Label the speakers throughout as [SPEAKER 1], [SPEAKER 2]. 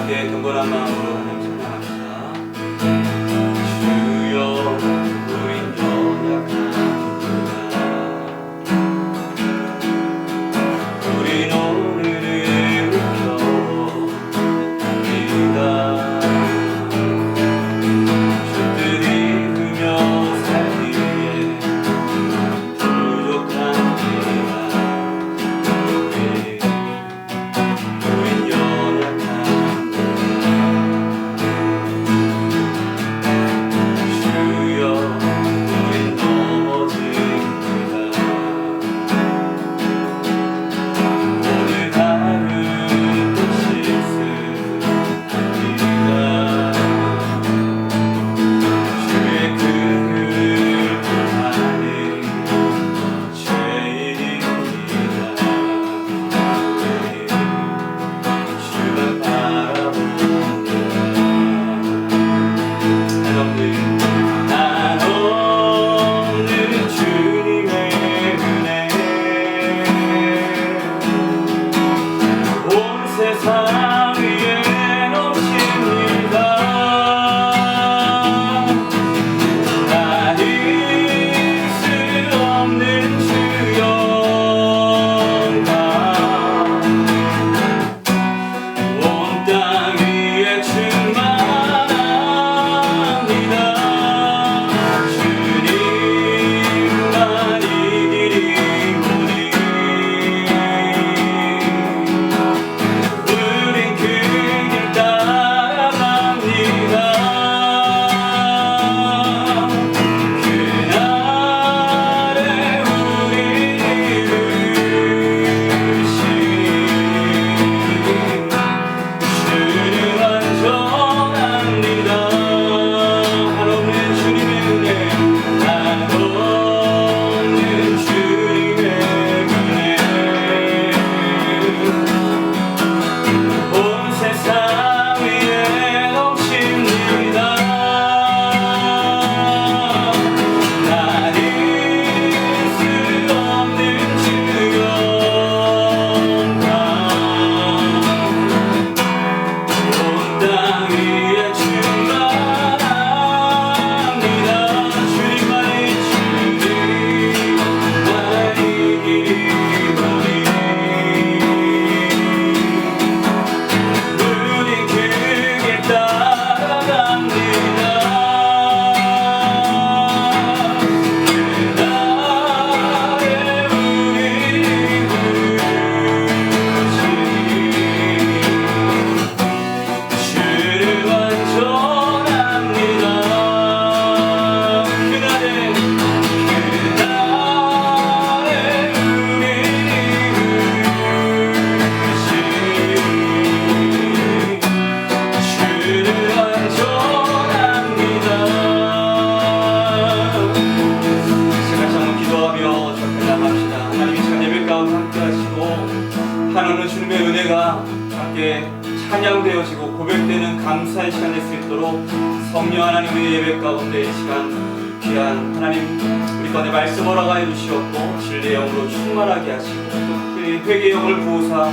[SPEAKER 1] 함께 경건한 마음으로 하나님 찬양합시다. 주여 우린 연약합니다. 우린 오늘을 묵혀옵니다. 주뜻 이루며 살기에 부족합니다. 우린 연약합니다. 주여 우린 넘어집니다. 오늘 하루도 실수합니다. 주의 긍휼을 구하는 죄인입니다. 주만 바라봅니다. 난 없는 주님의 은혜 온 세상 위에 넘칩니다. 나 잊을 수 없는 주 영광 온 땅 위에 충만합니다. 주님만 이 길이 오니 우린 그 길 따라갑니다. 그날에 우리 이루신 주는 완전합니다. 한없는 주님의 은혜, 한없는 주님의 은혜 온 세상 위에 넘칩니다. 난 잊을 수 없는 주 영광 온 땅 위에 충만합니다. 주님만이 길이 보니 우린 그 길 따라갑니다. 그날에 우리 이루신 주는 완전합니다. 그날에 우리 이루신 주는 완전합니다. 시간 한번 기도하며 찬양합시다. 하나님 이 시간 예배 가운데 함께 하시고 하나님은 주님의 은혜가 함께 찬양되어지고 고백되는 감사의 시간 될 수 있도록 성령 하나님의 예배 가운데 이 시간 귀한 하나님 우리 가운데 말씀 허락하여 주시옵고 진리의 영으로 충만하게 하시고 특별히 회개의 영을 부으사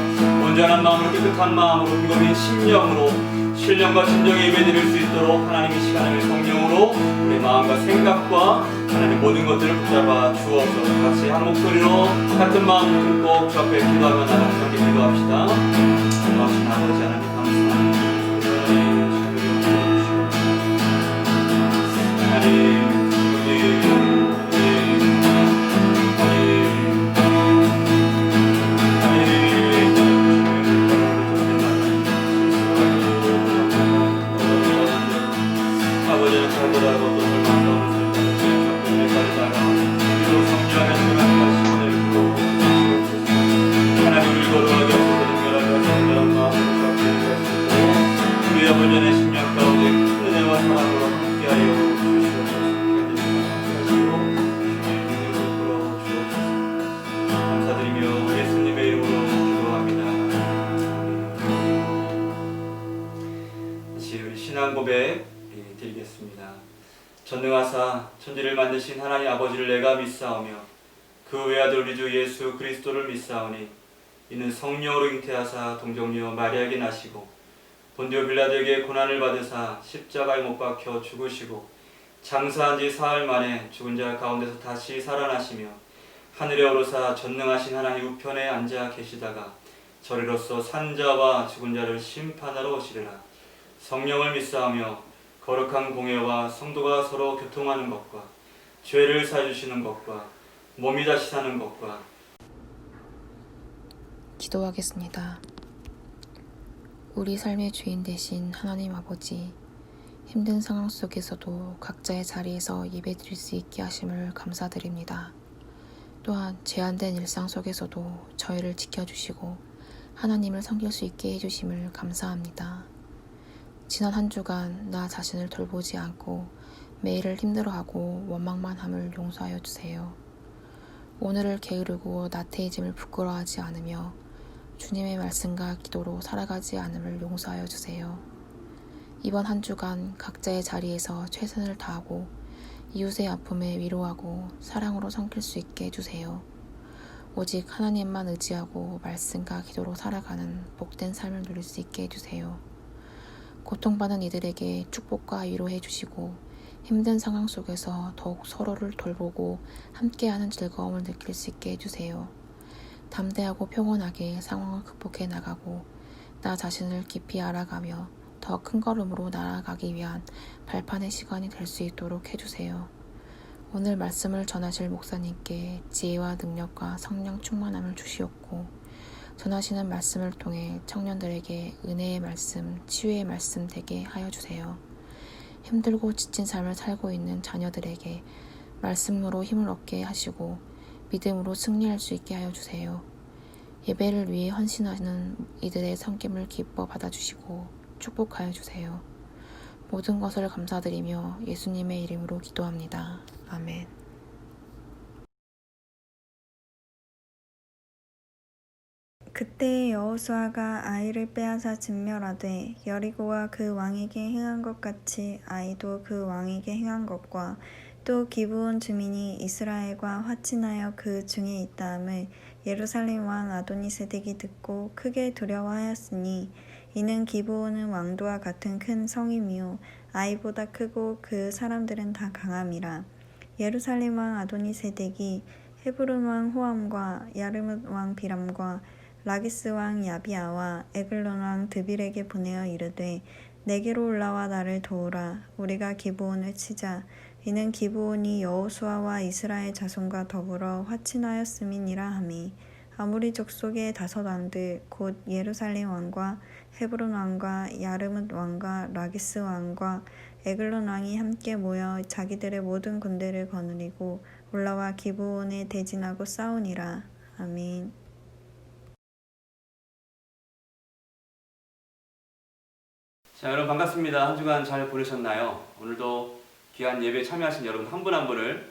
[SPEAKER 1] 온전한 마음으로 깨끗한 마음으로 비범인 심령으로 신령과 진정의 예배 드릴 수 있도록 하나님 이 시간을 성령으로 우리 마음과 생각과 하나님 모든 것들을 붙잡아 주옵소서. 같이 한 목소리로 같은 마음으로 듣고 주 앞에 기도하며 나눠서 함께 기도합시다. 고마우신 아버지 하나님 감사합니다. 하나님 아버지는 잘보다고 또 절망하고 설명을 살다가 이로 성장한 시간을 하나님 우리 거룩하게 하시고 특별하게 하시고 그런 마음으로 잡고 우리 아버지의 심령 가운데 큰 은혜와 사랑으로 함께하여 주시옵소서. 하시고 주님의 이름으로 주옵소서. 감사드리며 예수님의 이름으로 기도합니다. 다시 우리 신앙 고백 드리겠습니다. 전능하사 천지를 만드신 하나님 아버지를 내가 믿사오며 그 외아들 우리 주 예수 그리스도를 믿사오니 이는 성령으로 잉태하사 동정녀 마리아에게 나시고 본디오 빌라도에게 고난을 받으사 십자가에 못 박혀 죽으시고 장사한 지 사흘 만에 죽은 자 가운데서 다시 살아나시며 하늘에 오르사 전능하신 하나님 우편에 앉아 계시다가 저리로서 산자와 죽은 자를 심판하러 오시리라. 성령을 믿사하며 거룩한 공예와 성도가 서로 교통하는 것과 죄를 사해주시는 것과 몸이 다시 사는 것과.
[SPEAKER 2] 기도하겠습니다. 우리 삶의 주인 되신 하나님 아버지, 힘든 상황 속에서도 각자의 자리에서 예배드릴 수 있게 하심을 감사드립니다. 또한 제한된 일상 속에서도 저희를 지켜주시고 하나님을 섬길 수 있게 해주심을 감사합니다. 지난 한 주간 나 자신을 돌보지 않고 매일을 힘들어하고 원망만 함을 용서하여 주세요. 오늘을 게으르고 나태해짐을 부끄러워하지 않으며 주님의 말씀과 기도로 살아가지 않음을 용서하여 주세요. 이번 한 주간 각자의 자리에서 최선을 다하고 이웃의 아픔에 위로하고 사랑으로 섬길 수 있게 해주세요. 오직 하나님만 의지하고 말씀과 기도로 살아가는 복된 삶을 누릴 수 있게 해주세요. 고통받는 이들에게 축복과 위로해 주시고 힘든 상황 속에서 더욱 서로를 돌보고 함께하는 즐거움을 느낄 수 있게 해주세요. 담대하고 평온하게 상황을 극복해 나가고 나 자신을 깊이 알아가며 더 큰 걸음으로 나아가기 위한 발판의 시간이 될 수 있도록 해주세요. 오늘 말씀을 전하실 목사님께 지혜와 능력과 성령 충만함을 주시옵고 전하시는 말씀을 통해 청년들에게 은혜의 말씀, 치유의 말씀 되게 하여 주세요. 힘들고 지친 삶을 살고 있는 자녀들에게 말씀으로 힘을 얻게 하시고 믿음으로 승리할 수 있게 하여 주세요. 예배를 위해 헌신하는 이들의 섬김을 기뻐 받아주시고 축복하여 주세요. 모든 것을 감사드리며 예수님의 이름으로 기도합니다. 아멘.
[SPEAKER 3] 그때 여호수아가 아이를 빼앗아 진멸하되 여리고와 그 왕에게 행한 것 같이 아이도 그 왕에게 행한 것과 또 기브온 주민이 이스라엘과 화친하여 그 중에 있다함을 예루살렘 왕 아도니세덱이 듣고 크게 두려워하였으니 이는 기브온은 왕도와 같은 큰 성임이요 아이보다 크고 그 사람들은 다 강함이라. 예루살렘 왕 아도니세덱이 헤브론 왕 호암과 야르뭇 왕 비람과 라기스 왕 야비아와 에글론 왕 드빌에게 보내어 이르되 내게로 올라와 나를 도우라. 우리가 기브온을 치자. 이는 기브온이 여호수아와 이스라엘 자손과 더불어 화친하였음이니라 하매 아무리 족속의 5 왕들 곧 예루살렘 왕과 헤브론 왕과 야르뭇 왕과 라기스 왕과 에글론 왕이 함께 모여 자기들의 모든 군대를 거느리고 올라와 기브온에 대진하고 싸우니라. 아멘.
[SPEAKER 1] 자, 여러분 반갑습니다. 한 주간 잘 보내셨나요? 오늘도 귀한 예배에 참여하신 여러분 한 분 한 분을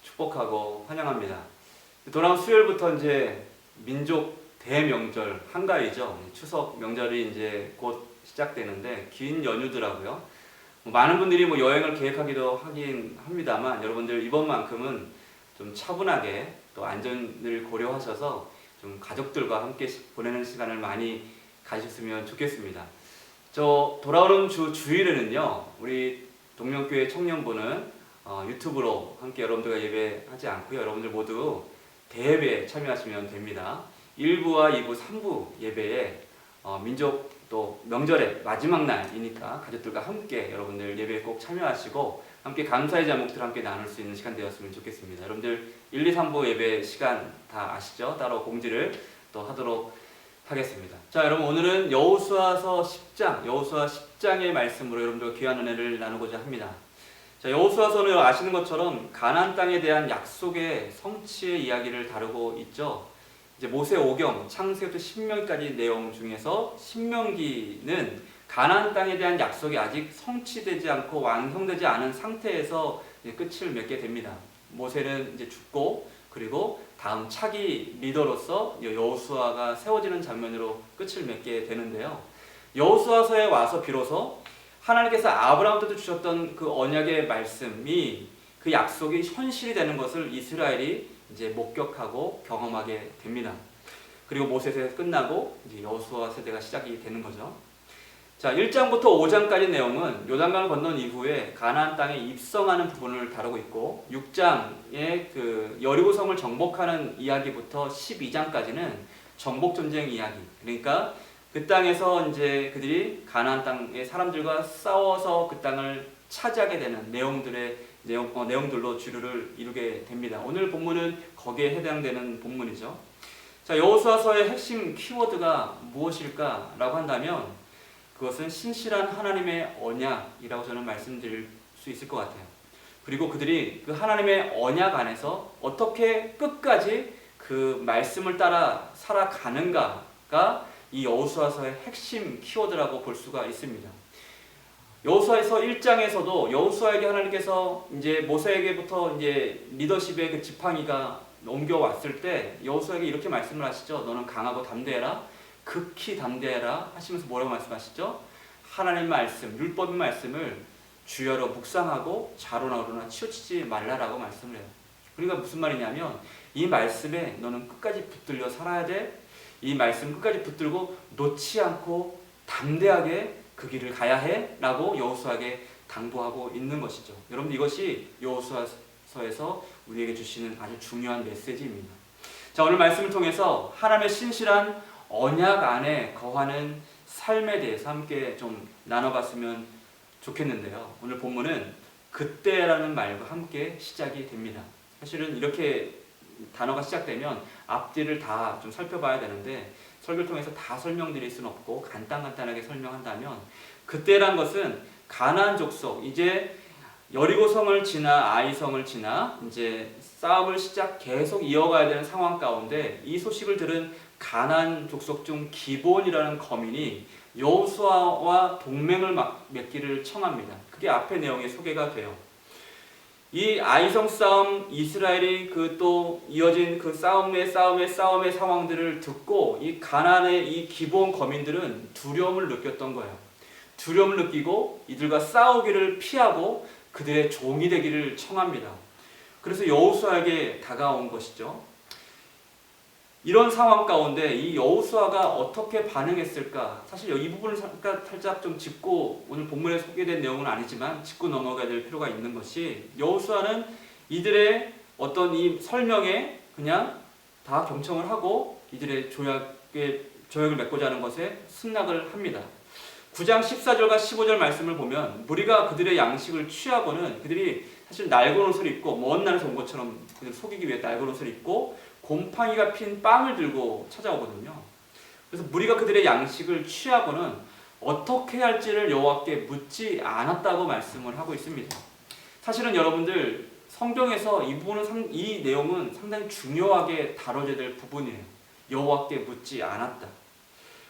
[SPEAKER 1] 축복하고 환영합니다. 돌아온 수요일부터 이제 민족 대명절 한가위죠. 추석 명절이 이제 곧 시작되는데 긴 연휴더라고요. 많은 분들이 여행을 계획하기도 하긴 합니다만 여러분들 이번만큼은 좀 차분하게 또 안전을 고려하셔서 좀 가족들과 함께 보내는 시간을 많이 가지셨으면 좋겠습니다. 저 돌아오는 주일에는요, 우리 동명교회 청년부는 유튜브로 함께 여러분들과 예배하지 않고요. 여러분들 모두 대예배에 참여하시면 됩니다. 1부와 2부, 3부 예배에 민족 또 명절의 마지막 날이니까 가족들과 함께 여러분들 예배에 꼭 참여하시고 함께 감사의 제목들 함께 나눌 수 있는 시간 되었으면 좋겠습니다. 여러분들 1, 2, 3부 예배 시간 다 아시죠? 따로 공지를 또 하도록 하겠습니다. 자, 여러분 오늘은 여호수아서 10장, 여호수아 10장의 말씀으로 여러분들과 귀한 은혜를 나누고자 합니다. 자, 여호수아서는 아시는 것처럼 가나안 땅에 대한 약속의 성취의 이야기를 다루고 있죠. 이제 모세오경, 창세기부터 신명기까지 내용 중에서 신명기는 가나안 땅에 대한 약속이 아직 성취되지 않고 완성되지 않은 상태에서 이제 끝을 맺게 됩니다. 모세는 이제 죽고 그리고 다음 차기 리더로서 여호수아가 세워지는 장면으로 끝을 맺게 되는데요. 여호수아서에 와서 비로소 하나님께서 아브라함한테 주셨던 그 언약의 말씀이 그 약속이 현실이 되는 것을 이스라엘이 이제 목격하고 경험하게 됩니다. 그리고 모세 세대 끝나고 이제 여호수아 세대가 시작이 되는 거죠. 자, 1장부터 5장까지 내용은 요단강을 건넌 이후에 가나안 땅에 입성하는 부분을 다루고 있고 6장의 그 여리고성을 정복하는 이야기부터 12장까지는 정복 전쟁 이야기. 그러니까 그 땅에서 이제 그들이 가나안 땅의 사람들과 싸워서 그 땅을 차지하게 되는 내용들로 주류를 이루게 됩니다. 오늘 본문은 거기에 해당되는 본문이죠. 자, 여호수아서의 핵심 키워드가 무엇일까라고 한다면 그것은 신실한 하나님의 언약이라고 저는 말씀드릴 수 있을 것 같아요. 그리고 그들이 그 하나님의 언약 안에서 어떻게 끝까지 그 말씀을 따라 살아가는가가 이 여호수아서의 핵심 키워드라고 볼 수가 있습니다. 여호수아서 1장에서도 여호수아에게 하나님께서 이제 모세에게부터 이제 리더십의 그 지팡이가 옮겨왔을 때 여호수아에게 이렇게 말씀을 하시죠. 너는 강하고 담대해라. 극히 담대해라 하시면서 뭐라고 말씀하시죠? 하나님 말씀, 율법의 말씀을 주여로 묵상하고 자로나로나 치우치지 말라라고 말씀을 해요. 그러니까 무슨 말이냐면 이 말씀에 너는 끝까지 붙들려 살아야 돼. 이 말씀 끝까지 붙들고 놓지 않고 담대하게 그 길을 가야 해 라고 여호수아에게 당부하고 있는 것이죠. 여러분 이것이 여호수아서에서 우리에게 주시는 아주 중요한 메시지입니다. 자, 오늘 말씀을 통해서 하나님의 신실한 언약 안에 거하는 삶에 대해서 함께 좀 나눠봤으면 좋겠는데요. 오늘 본문은 그때라는 말과 함께 시작이 됩니다. 사실은 이렇게 단어가 시작되면 앞뒤를 다 좀 살펴봐야 되는데 설교를 통해서 다 설명드릴 수는 없고 간단하게 설명한다면 그때란 것은 가나안 족속 이제 여리고성을 지나 아이성을 지나 이제 싸움을 계속 이어가야 되는 상황 가운데 이 소식을 들은 가나안 족속 중 기브온이라는 거민이 여호수아와 동맹을 맺기를 청합니다. 그게 앞의 내용에 소개가 돼요. 이 아이성 싸움, 이스라엘이 그 또 이어진 그 싸움의 상황들을 듣고 이 가나안의 이 기브온 거민들은 두려움을 느꼈던 거예요. 두려움을 느끼고 이들과 싸우기를 피하고 그들의 종이 되기를 청합니다. 그래서 여호수아에게 다가온 것이죠. 이런 상황 가운데 이 여호수아가 어떻게 반응했을까? 사실 이 부분을 살짝 좀 짚고 오늘 본문에 소개된 내용은 아니지만 짚고 넘어가야 될 필요가 있는 것이 여호수아는 이들의 어떤 이 설명에 그냥 다 경청을 하고 이들의 조약을 맺고자 하는 것에 승낙을 합니다. 9장 14절과 15절 말씀을 보면 무리가 그들의 양식을 취하고는 그들이 사실 낡은 옷을 입고 먼 나라에서 온 것처럼 그들 속이기 위해 낡은 옷을 입고 곰팡이가 핀 빵을 들고 찾아오거든요. 그래서 무리가 그들의 양식을 취하고는 어떻게 할지를 여호와께 묻지 않았다고 말씀을 하고 있습니다. 사실은 여러분들 성경에서 이 내용은 상당히 중요하게 다뤄져야 될 부분이에요. 여호와께 묻지 않았다.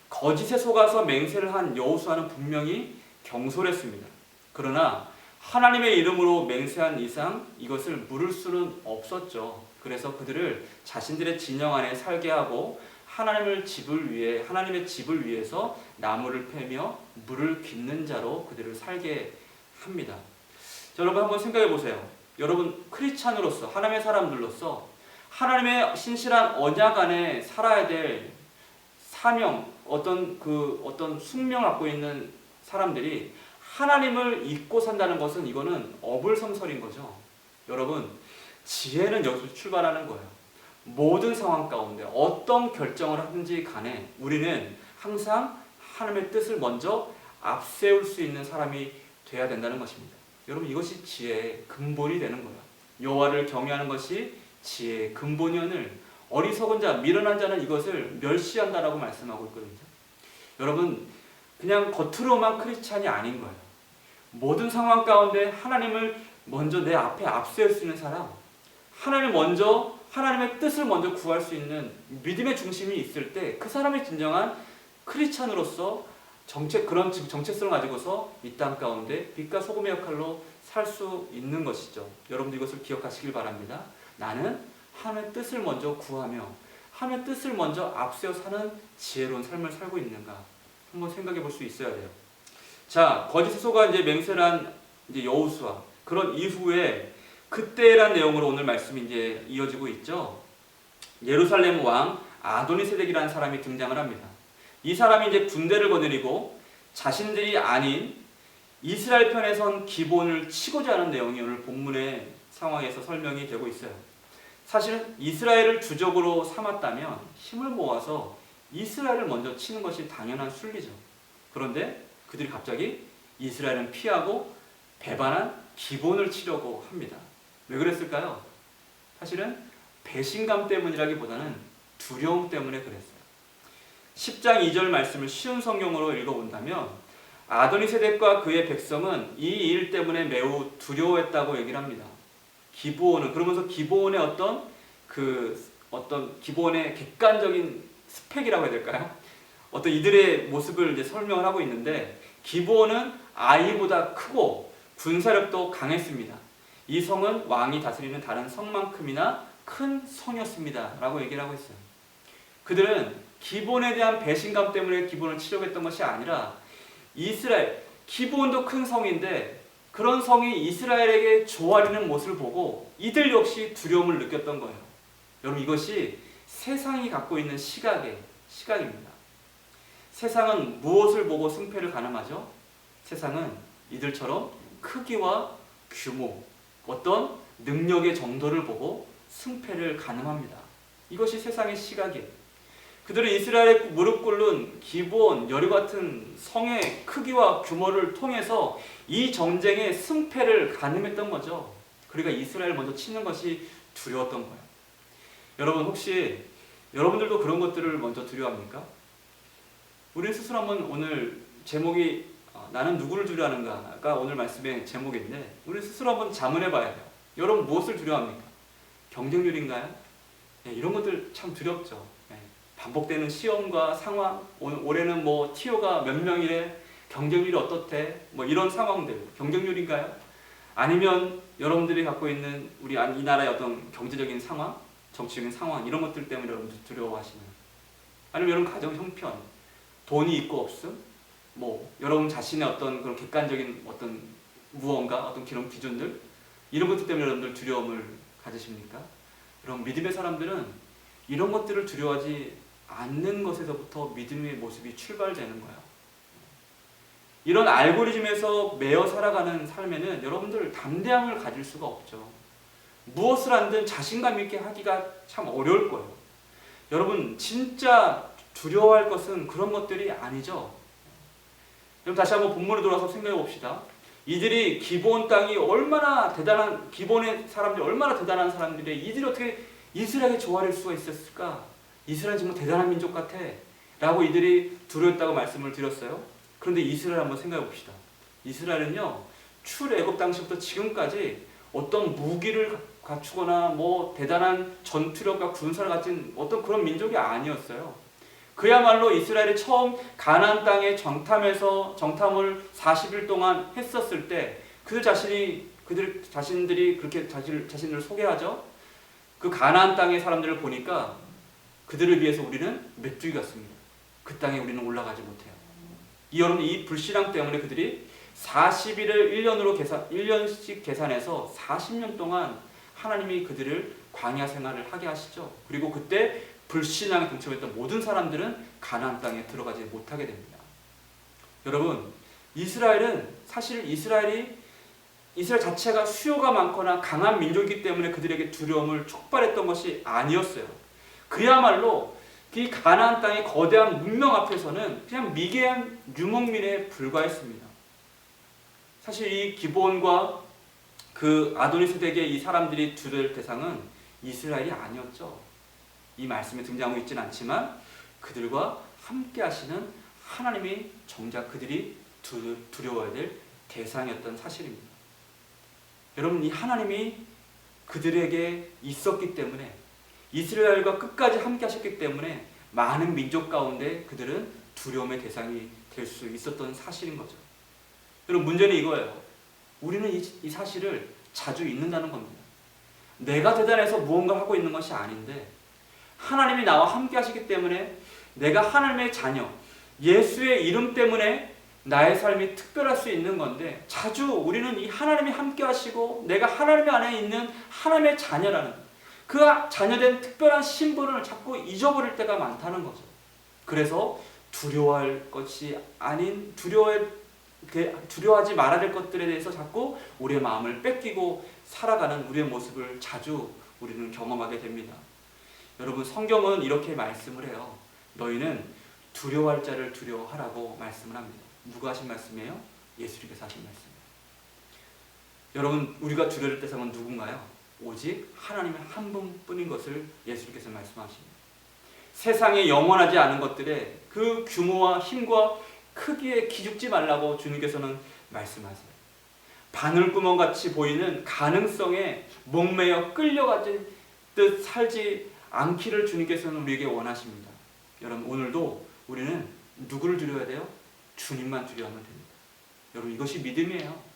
[SPEAKER 1] 거짓에 속아서 맹세를 한 여호수아는 분명히 경솔했습니다. 그러나 하나님의 이름으로 맹세한 이상 이것을 물을 수는 없었죠. 그래서 그들을 자신들의 진영 안에 살게 하고 하나님의 집을 위해서 나무를 패며 물을 깃는 자로 그들을 살게 합니다. 자, 여러분 한번 생각해 보세요. 여러분 크리스찬으로서 하나님의 사람들로서 하나님의 신실한 언약 안에 살아야 될 사명, 어떤 숙명을 갖고 있는 사람들이 하나님을 잊고 산다는 것은 이거는 어불성설인 거죠. 여러분 지혜는 여기서 출발하는 거예요. 모든 상황 가운데 어떤 결정을 하든지 간에 우리는 항상 하나님의 뜻을 먼저 앞세울 수 있는 사람이 돼야 된다는 것입니다. 여러분 이것이 지혜의 근본이 되는 거예요. 여호와를 경외하는 것이 지혜의 근본이오늘 어리석은 자, 미련한 자는 이것을 멸시한다라고 말씀하고 있거든요. 여러분 그냥 겉으로만 크리스찬이 아닌 거예요. 모든 상황 가운데 하나님을 먼저 내 앞에 앞세울 수 있는 사람, 하나님의 뜻을 먼저 구할 수 있는 믿음의 중심이 있을 때 그 사람이 진정한 크리스찬으로서 그런 정체성을 가지고서 이 땅 가운데 빛과 소금의 역할로 살 수 있는 것이죠. 여러분도 이것을 기억하시길 바랍니다. 나는 하나님의 뜻을 먼저 구하며 하나님의 뜻을 먼저 앞세워 사는 지혜로운 삶을 살고 있는가 한번 생각해 볼 수 있어야 돼요. 자, 거짓에 속아 이제 맹세한 이제 여호수아 그런 이후에 그때란 내용으로 오늘 말씀이 이제 이어지고 있죠. 예루살렘 왕 아도니세덱이라는 사람이 등장을 합니다. 이 사람이 이제 군대를 거느리고 자신들이 아닌 이스라엘 편에 선 기본을 치고자 하는 내용이 오늘 본문의 상황에서 설명이 되고 있어요. 사실은 이스라엘을 주적으로 삼았다면 힘을 모아서 이스라엘을 먼저 치는 것이 당연한 순리죠. 그런데 그들이 갑자기 이스라엘은 피하고 배반한 기본을 치려고 합니다. 왜 그랬을까요? 사실은 배신감 때문이라기보다는 두려움 때문에 그랬어요. 10장 2절 말씀을 쉬운 성경으로 읽어본다면 아도니세덱과 그의 백성은 이 일 때문에 매우 두려워했다고 얘기를 합니다. 기브온은, 그러면서 기브온의 어떤 기브온의 객관적인 스펙이라고 해야 될까요? 어떤 이들의 모습을 이제 설명을 하고 있는데, 기브온은 아이보다 크고 군사력도 강했습니다. 이 성은 왕이 다스리는 다른 성만큼이나 큰 성이었습니다 라고 얘기를 하고 있어요. 그들은 기브온에 대한 배신감 때문에 기브온을 치려고 했던 것이 아니라, 이스라엘, 기브온도 큰 성인데 그런 성이 이스라엘에게 조아리는 모습을 보고 이들 역시 두려움을 느꼈던 거예요. 여러분, 이것이 세상이 갖고 있는 시각입니다. 세상은 무엇을 보고 승패를 가늠하죠? 세상은 이들처럼 크기와 규모, 어떤 능력의 정도를 보고 승패를 가늠합니다. 이것이 세상의 시각이에요. 그들은 이스라엘에 무릎 꿇는 기브온, 여리고 같은 성의 크기와 규모를 통해서 이 전쟁의 승패를 가늠했던 거죠. 그러니까 이스라엘을 먼저 치는 것이 두려웠던 거예요. 여러분, 혹시 여러분들도 그런 것들을 먼저 두려워합니까? 우리 스스로 한번, 오늘 제목이 나는 누구를 두려워하는가가 오늘 말씀의 제목인데, 우리 스스로 한번 자문해 봐야 돼요. 여러분, 무엇을 두려워합니까? 경쟁률인가요? 네, 이런 것들 참 두렵죠. 네, 반복되는 시험과 상황, 올해는 뭐 TO가 몇 명이래, 경쟁률이 어떻대, 뭐 이런 상황들, 경쟁률인가요? 아니면 여러분들이 갖고 있는 이 나라의 어떤 경제적인 상황, 정치적인 상황, 이런 것들 때문에 여러분들 두려워하시나요? 아니면 여러분 가정 형편, 돈이 있고 없음, 뭐 여러분 자신의 어떤 그런 객관적인 어떤 무언가, 어떤 그런 기준들, 이런 것들 때문에 여러분들 두려움을 가지십니까? 여러분, 믿음의 사람들은 이런 것들을 두려워하지 않는 것에서부터 믿음의 모습이 출발되는 거예요. 이런 알고리즘에서 매여 살아가는 삶에는 여러분들 담대함을 가질 수가 없죠. 무엇을 하든 자신감 있게 하기가 참 어려울 거예요. 여러분, 진짜 두려워할 것은 그런 것들이 아니죠. 그럼 다시 한번 본문으로 돌아서 생각해 봅시다. 이들이 기브온 땅이 얼마나 대단한, 기브온의 사람들이 얼마나 대단한 사람들이, 이들이 어떻게 이스라엘에 조아릴 수가 있었을까? 이스라엘 정말 대단한 민족 같아 라고 이들이 두려웠다고 말씀을 드렸어요. 그런데 이스라엘 한번 생각해 봅시다. 이스라엘은요, 출애굽 당시부터 지금까지 어떤 무기를 갖추거나 뭐 대단한 전투력과 군사를 가진 어떤 그런 민족이 아니었어요. 그야말로 이스라엘이 처음 가나안 땅에 정탐을 40일 동안 했었을 때 그들 자신들이 그렇게 자신들을 소개하죠. 그 가나안 땅의 사람들을 보니까 그들을 위해서 우리는 메뚜기 같습니다. 그 땅에 우리는 올라가지 못해요. 여러분, 이 불신앙 때문에 그들이 40일을 1년씩 계산해서 40년 동안 하나님이 그들을 광야 생활을 하게 하시죠. 그리고 그때 불신앙에 동참했던 모든 사람들은 가나안 땅에 들어가지 못하게 됩니다. 여러분, 이스라엘 자체가 수요가 많거나 강한 민족이기 때문에 그들에게 두려움을 촉발했던 것이 아니었어요. 그야말로 이 가나안 땅의 거대한 문명 앞에서는 그냥 미개한 유목민에 불과했습니다. 사실 이 기브온과 그 아도니세덱의 이 사람들이 두려울 대상은 이스라엘이 아니었죠. 이 말씀에 등장하고 있지는 않지만 그들과 함께 하시는 하나님이 정작 그들이 두려워해야 될 대상이었던 사실입니다. 여러분, 이 하나님이 그들에게 있었기 때문에, 이스라엘과 끝까지 함께 하셨기 때문에 많은 민족 가운데 그들은 두려움의 대상이 될 수 있었던 사실인 거죠. 여러분, 문제는 이거예요. 우리는 이 사실을 자주 잊는다는 겁니다. 내가 대단해서 무언가를 하고 있는 것이 아닌데 하나님이 나와 함께 하시기 때문에, 내가 하나님의 자녀, 예수의 이름 때문에 나의 삶이 특별할 수 있는 건데, 자주 우리는 이 하나님이 함께 하시고 내가 하나님 안에 있는 하나님의 자녀라는 그 자녀된 특별한 신분을 자꾸 잊어버릴 때가 많다는 거죠. 그래서 두려워할 것이 아닌 두려워하지 말아야 될 것들에 대해서 자꾸 우리의 마음을 뺏기고 살아가는 우리의 모습을 자주 우리는 경험하게 됩니다. 여러분, 성경은 이렇게 말씀을 해요. 너희는 두려워할 자를 두려워하라고 말씀을 합니다. 누가 하신 말씀이에요? 예수님께서 하신 말씀이에요. 여러분, 우리가 두려울 대상은 누군가요? 오직 하나님의 한 분뿐인 것을 예수님께서 말씀하십니다. 세상에 영원하지 않은 것들의 그 규모와 힘과 크기에 기죽지 말라고 주님께서는 말씀하세요. 바늘구멍같이 보이는 가능성에 목매어 끌려가듯 살지 않기를 주님께서는 우리에게 원하십니다. 여러분, 오늘도 우리는 누구를 두려워야 돼요? 주님만 두려워하면 됩니다. 여러분, 이것이 믿음이에요.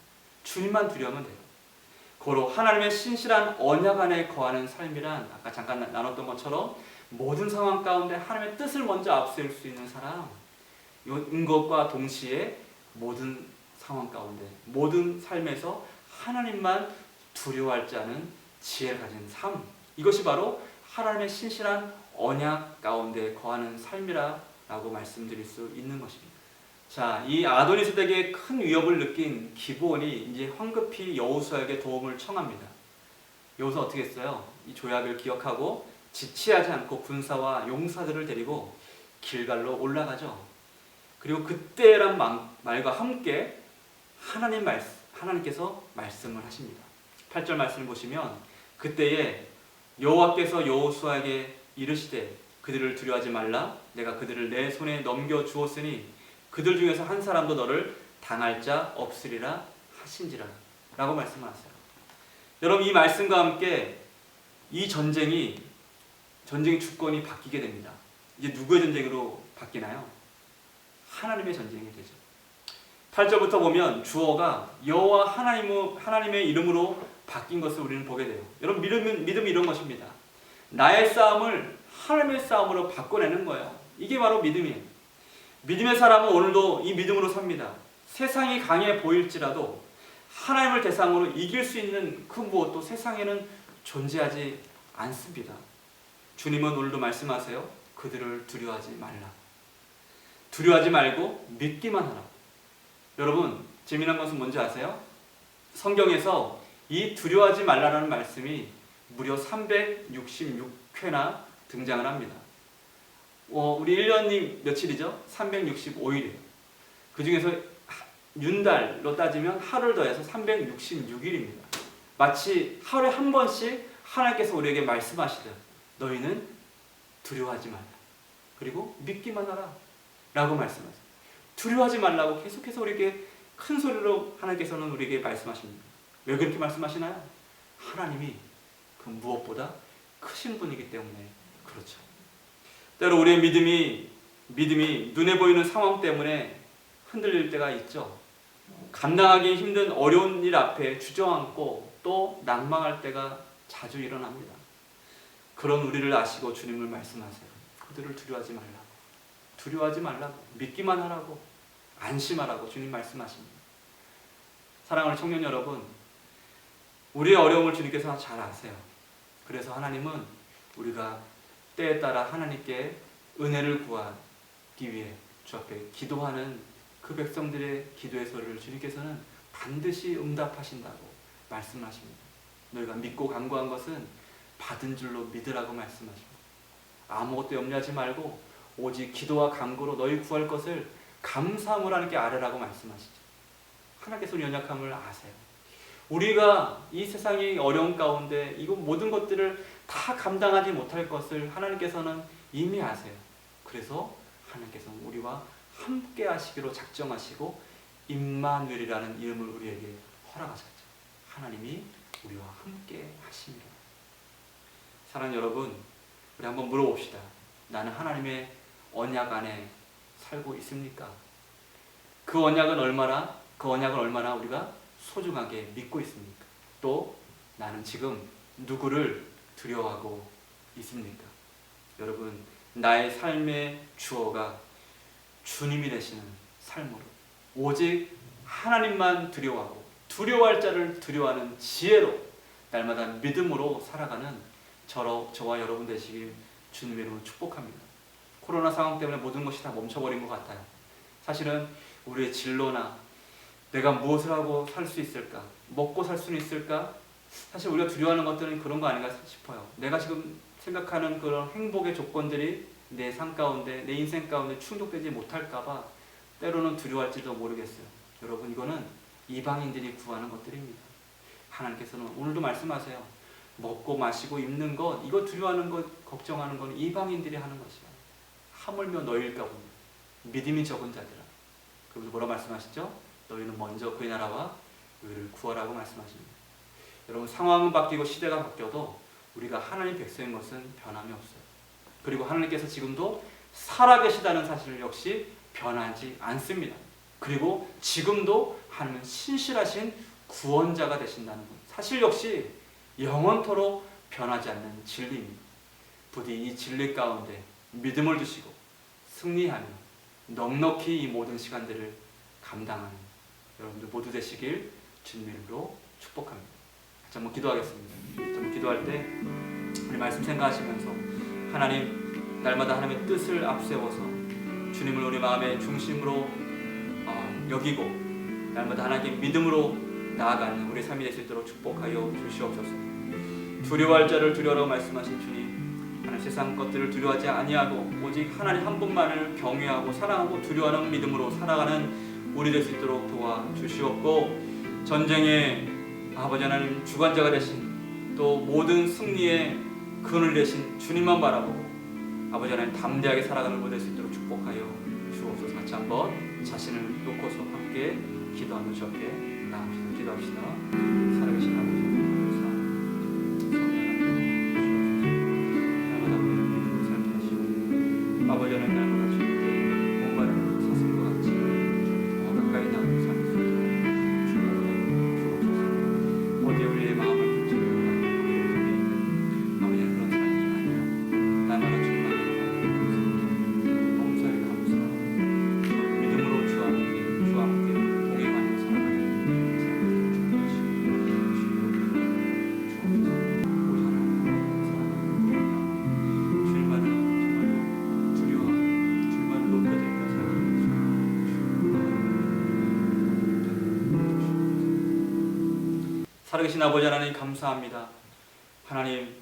[SPEAKER 1] 주님만 두려워하면 돼요. 고로 하나님의 신실한 언약 안에 거하는 삶이란 아까 잠깐 나눴던 것처럼 모든 상황 가운데 하나님의 뜻을 먼저 앞세울 수 있는 사람인 것과 동시에 모든 상황 가운데 모든 삶에서 하나님만 두려워할 줄 아는 지혜를 가진 삶, 이것이 바로 하나님의 신실한 언약 가운데 거하는 삶이라고 말씀드릴 수 있는 것입니다. 자, 이 아도니세덱의 큰 위협을 느낀 기브온이 이제 황급히 여호수아에게 도움을 청합니다. 여호수아 어떻게 했어요? 이 조약을 기억하고 지체하지 않고 군사와 용사들을 데리고 길갈로 올라가죠. 그리고 그때란 말과 함께 하나님께서 말씀을 하십니다. 8절 말씀을 보시면 그때에 여호와께서 여호수아에게 이르시되 그들을 두려워하지 말라. 내가 그들을 내 손에 넘겨 주었으니 그들 중에서 한 사람도 너를 당할 자 없으리라 하신지라 라고 말씀하세요. 여러분, 이 말씀과 함께 이 전쟁의 주권이 바뀌게 됩니다. 이제 누구의 전쟁으로 바뀌나요? 하나님의 전쟁이 되죠. 8절부터 보면 주어가 여호와 하나님의 이름으로 바뀐 것을 우리는 보게 돼요. 여러분, 믿음이 이런 것입니다. 나의 싸움을 하나님의 싸움으로 바꿔내는 거예요. 이게 바로 믿음이에요. 믿음의 사람은 오늘도 이 믿음으로 삽니다. 세상이 강해 보일지라도 하나님을 대상으로 이길 수 있는 그 무엇도 세상에는 존재하지 않습니다. 주님은 오늘도 말씀하세요. 그들을 두려워하지 말라. 두려워하지 말고 믿기만 하라. 여러분, 재미난 것은 뭔지 아세요? 성경에서 이 두려워하지 말라라는 말씀이 무려 366회나 등장을 합니다. 우리 1년이 며칠이죠? 365일이에요. 그 중에서 윤달로 따지면 하루를 더해서 366일입니다. 마치 하루에 한 번씩 하나님께서 우리에게 말씀하시듯 너희는 두려워하지 말라. 그리고 믿기만 하라. 라고 말씀하세요. 두려워하지 말라고 계속해서 우리에게 큰 소리로 하나님께서는 우리에게 말씀하십니다. 왜 그렇게 말씀하시나요? 하나님이 그 무엇보다 크신 분이기 때문에 그렇죠. 때로 우리의 믿음이 눈에 보이는 상황 때문에 흔들릴 때가 있죠. 감당하기 힘든 어려운 일 앞에 주저앉고 또 낭망할 때가 자주 일어납니다. 그런 우리를 아시고 주님을 말씀하세요. 그들을 두려워하지 말라고. 두려워하지 말라고. 믿기만 하라고. 안심하라고 주님 말씀하십니다. 사랑하는 청년 여러분, 우리의 어려움을 주님께서 잘 아세요. 그래서 하나님은 우리가 때에 따라 하나님께 은혜를 구하기 위해 주 앞에 기도하는 그 백성들의 기도의 소리를 주님께서는 반드시 응답하신다고 말씀하십니다. 너희가 믿고 간구한 것은 받은 줄로 믿으라고 말씀하십니다. 아무것도 염려하지 말고 오직 기도와 간구로 너희 구할 것을 감사함으로 하나님께 아뢰라고 말씀하시죠. 하나님께서 우리 연약함을 아세요. 우리가 이 세상의 어려움 가운데 이 모든 것들을 다 감당하지 못할 것을 하나님께서는 이미 아세요. 그래서 하나님께서는 우리와 함께 하시기로 작정하시고 임마누엘이라는 이름을 우리에게 허락하셨죠. 하나님이 우리와 함께 하십니다. 사랑하는 여러분, 우리 한번 물어봅시다. 나는 하나님의 언약 안에 살고 있습니까? 그 언약을 얼마나 우리가 소중하게 믿고 있습니까? 또 나는 지금 누구를 두려워하고 있습니까? 여러분, 나의 삶의 주어가 주님이 되시는 삶으로 오직 하나님만 두려워하고 두려워할 자를 두려워하는 지혜로 날마다 믿음으로 살아가는 저와 여러분 되시길 주님의 이름으로 축복합니다. 코로나 상황 때문에 모든 것이 다 멈춰버린 것 같아요. 사실은 우리의 진로나 내가 무엇을 하고 살 수 있을까? 먹고 살 수는 있을까? 사실 우리가 두려워하는 것들은 그런 거 아닌가 싶어요. 내가 지금 생각하는 그런 행복의 조건들이 내 삶 가운데, 내 인생 가운데 충족되지 못할까봐 때로는 두려워할지도 모르겠어요. 여러분, 이거는 이방인들이 구하는 것들입니다. 하나님께서는 오늘도 말씀하세요. 먹고 마시고 입는 것, 이거 두려워하는 것, 걱정하는 건 이방인들이 하는 것이야. 하물며 너희일까 보니 믿음이 적은 자들아. 그리고 뭐라 말씀하시죠? 너희는 먼저 그의 나라와 의를 구하라고 말씀하십니다. 여러분, 상황은 바뀌고 시대가 바뀌어도 우리가 하나님 백성인 것은 변함이 없어요. 그리고 하나님께서 지금도 살아계시다는 사실 역시 변하지 않습니다. 그리고 지금도 하나님은 신실하신 구원자가 되신다는 것, 사실 역시 영원토록 변하지 않는 진리입니다. 부디 이 진리 가운데 믿음을 두시고 승리하며 넉넉히 이 모든 시간들을 감당하는 여러분들 모두 되시길 주님의 이름으로 축복합니다. 같이 한번 기도하겠습니다. 한번 기도할 때 우리 말씀 생각하시면서 하나님, 날마다 하나님의 뜻을 앞세워서 주님을 우리 마음의 중심으로 여기고 날마다 하나님께 믿음으로 나아가는 우리 삶이 될 수 있도록 축복하여 주시옵소서. 두려워할 자를 두려워라고 말씀하신 주님, 하나님 세상 것들을 두려워하지 아니하고 오직 하나님 한 분만을 경외하고 사랑하고 두려워하는 믿음으로 살아가는 우리 될 수 있도록 도와주시옵고, 전쟁의 아버지 하나님 주관자가 되신 또 모든 승리의 근원이 되신 주님만 바라보고 아버지 하나님 담대하게 살아가는 우리 될 수 있도록 축복하여 주옵소서. 같이 한번 자신을 놓고서 함께 기도하며 주 앞에 나갑시다. 기도합시다. 살아계신 아버지 아버지 하나님, 날마다 주님께 목마른 사슴과 같이 더 가까이 나아가 살 수 있도록 축복하여 주옵소서. 어디에 우리의 마음을 붙이고 아버지의 그런 삶이 아니라 날마다 주님만 범사에 감사하고 믿음으로 주와 함께 동행하며 살아가는 삶을 주옵소서. 우리 하나님 사랑하는 주님만을 살아계신 아버지 하나님 감사합니다. 하나님,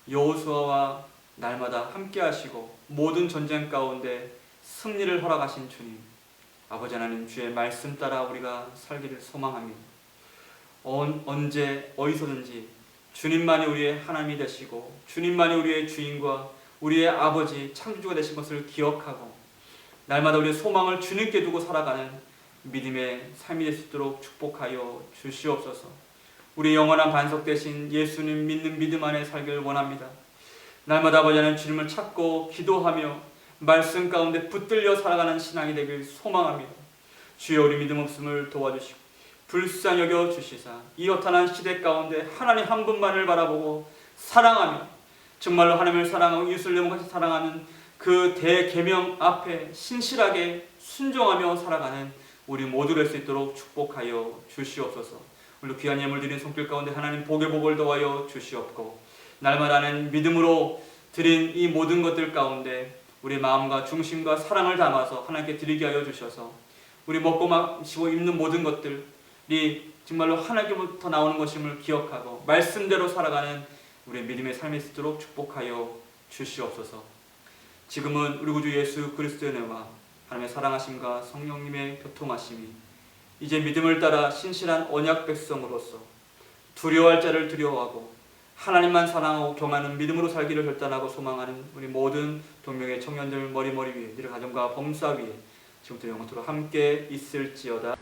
[SPEAKER 1] 여호수아와 날마다 함께 하시고 모든 전쟁 가운데 승리를 허락하신 주님, 아버지 하나님 주의 말씀 따라 우리가 살기를 소망합니다. 언제 어디서든지 주님만이 우리의 하나님이 되시고 주님만이 우리의 주인과 우리의 아버지 창조주가 되신 것을 기억하고 날마다 우리의 소망을 주님께 두고 살아가는 믿음의 삶이 될 수 있도록 축복하여 주시옵소서. 우리 영원한 반석 되신 예수님 믿는 믿음 안에 살기를 원합니다. 날마다 아버지 하나님 주님을 찾고 기도하며 말씀 가운데 붙들려 살아가는 신앙이 되길 소망합니다. 주여, 우리 믿음 없음을 도와주시고 불쌍히 여겨 주시사 이 허탄한 시대 가운데 하나님 한 분만을 바라보고 사랑하며 정말로 하나님을 사랑하고 이웃을 내모같이 사랑하는 그 대계명 앞에 신실하게 순종하며 살아가는 우리 모두 될 수 있도록 축복하여 주시옵소서. 우리 귀한 예물 드린 손길 가운데 하나님 복의 복을 더하여 주시옵고 날마다 하는 믿음으로 드린 이 모든 것들 가운데 우리 마음과 중심과 사랑을 담아서 하나님께 드리게 하여 주셔서 우리 먹고 마시고 입는 모든 것들이 정말로 하나님께부터 나오는 것임을 기억하고 말씀대로 살아가는 우리의 믿음의 삶이 있도록 축복하여 주시옵소서. 지금은 우리 구주 예수 그리스도의 은혜와 하나님의 사랑하심과 성령님의 교통하심이 이제 믿음을 따라 신실한 언약 백성으로서 두려워할 자를 두려워하고 하나님만 사랑하고 경하는 믿음으로 살기를 결단하고 소망하는 우리 모든 동명의 청년들 머리 위에, 너희 가정과 범사 위에 지금부터 영원토록 함께 있을지어다.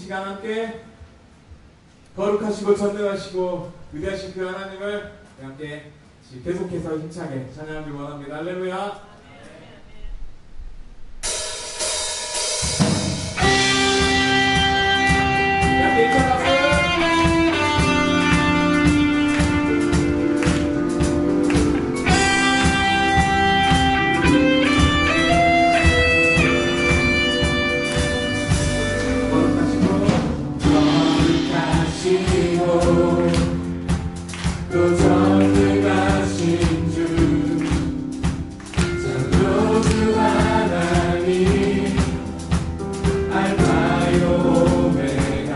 [SPEAKER 4] 시간 함께 거룩하시고 전능하시고 위대하신 그 하나님을 함께 계속해서 힘차게 찬양하길 원합니다. 할렐루야. 함께 인사하세요. 또 전능하신 주 창조주 하나님 알파요 오메가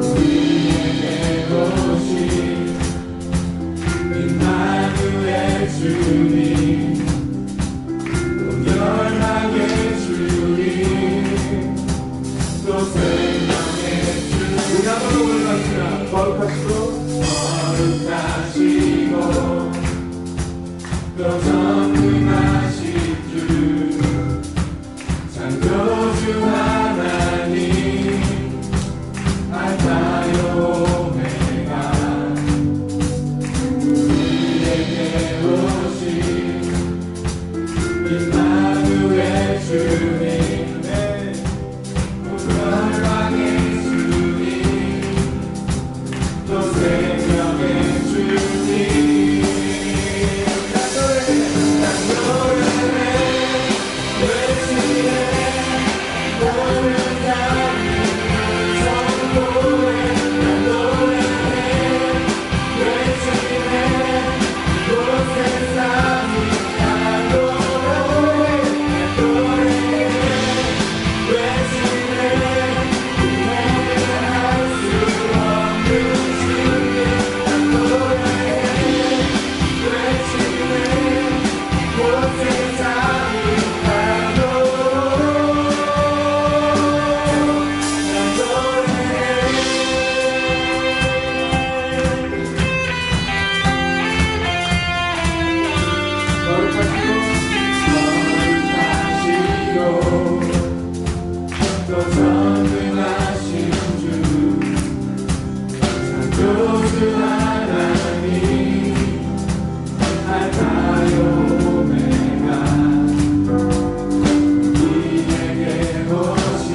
[SPEAKER 4] 우리에게 오신 임마누엘 주님 또 열방의 주님 또 생명의 주님 우리 한번 올라갑시다. 거룩하시고 또 전능하신 주 창조주 하나님 알파요 오메가 우리에게 오신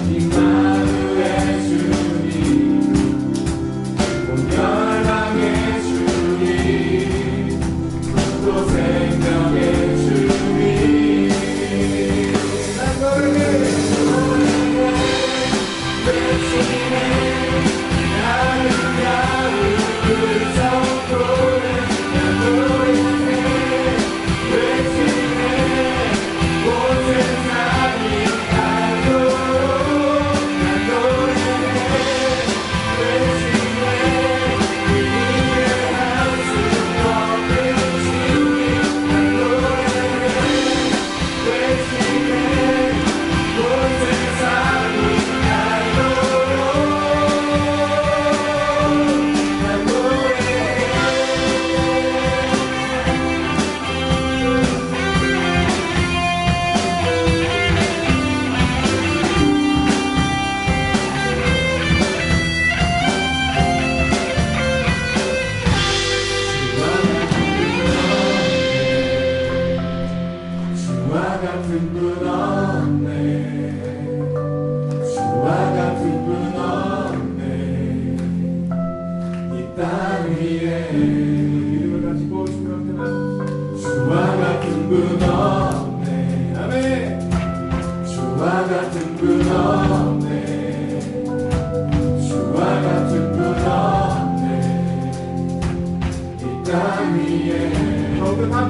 [SPEAKER 4] 임마누엘 주님 열방의 주님 또 생명의 주님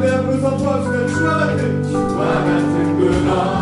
[SPEAKER 4] 담대함으로 선포하시는 주와 같은 분